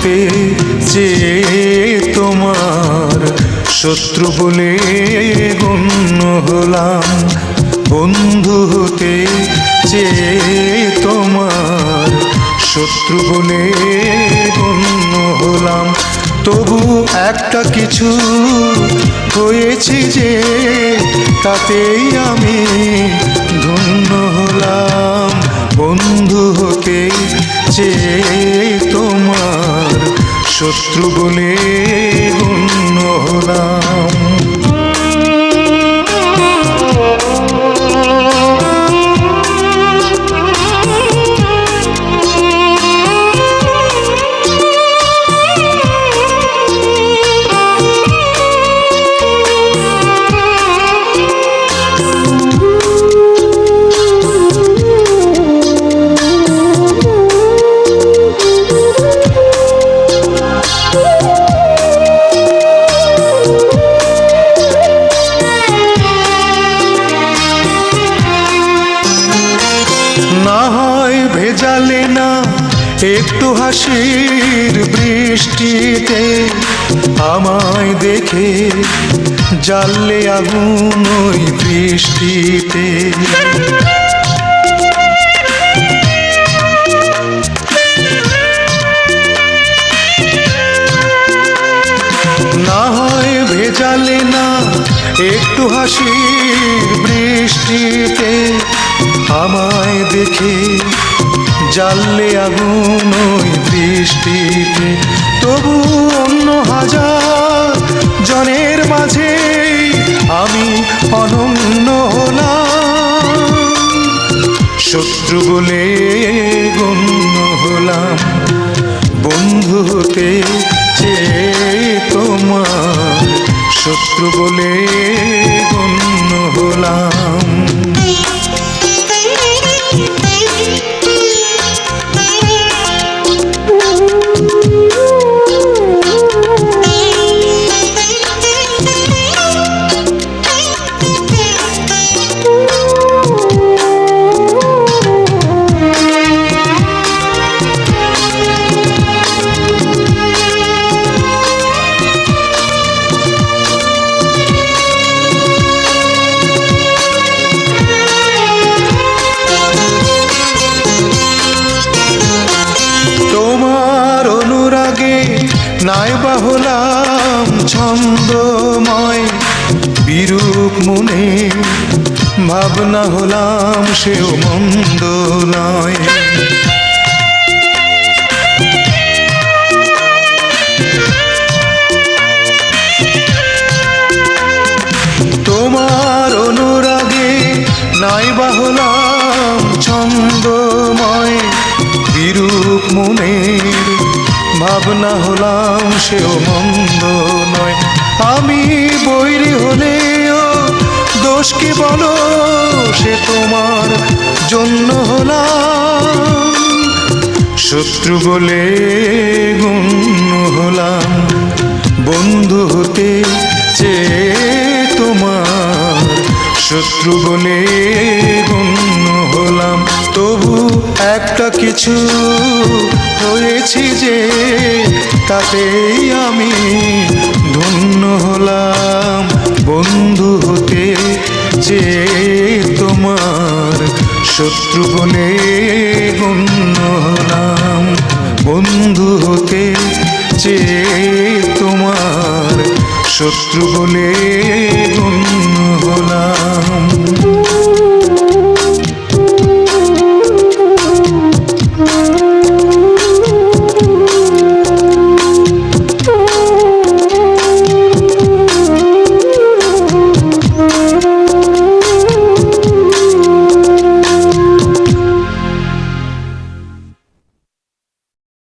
হতে চেয়ে তোমার শত্রু বলে গণ্য হলাম। বন্ধু হতে চেয়ে তোমার শত্রু বলে গণ্য হলাম। তবু একটা কিছু হয়েছি যে তাতেই আমি ধন্য হলাম। বন্ধু হতে চেয়ে তোমার শত্রু বলে গণ্য হলাম। না হয় ভেজালে না একটু হাসির বৃষ্টিতে, আমায় দেখে জ্বাললে আগুন ওই বৃষ্টিতে। না হয় ভেজালে না একটু হাসির বৃষ্টিতে, আমায় দেখে জ্বাললে আগুন ওই বৃষ্টিতে। তবু অন্য হাজার জনের মাঝে আমি অনন্য হলাম। শত্রু বলে গণ্য হলাম। বন্ধু হতে চেয়ে তোমার শত্রু বলে গণ্য হলাম। নাইবা হলাম ছন্দময়, বিরূপ মনে ভাবনা হলাম সেও মন্দ নয়। তোমার অনুরাগে নাইবা হলাম ছন্দময়, বিরূপ মনের ভাবনা হলাম সেও মন্দ নয়। আমি বৈরী হলেও দোষ কি বলো, সে তোমার জন্য হলাম। শত্রু বলে গণ্য হলাম। বন্ধু হতে চেয়ে তোমার শত্রু বলে গণ্য হলাম। তবু একটা কিছু হয়েছি যে তাতেই আমি ধন্য হলাম। বন্ধু হতে চেয়ে তোমার শত্রু বলে গণ্য হলাম। বন্ধু হতে চেয়ে তোমার শত্রু বলে গণ্য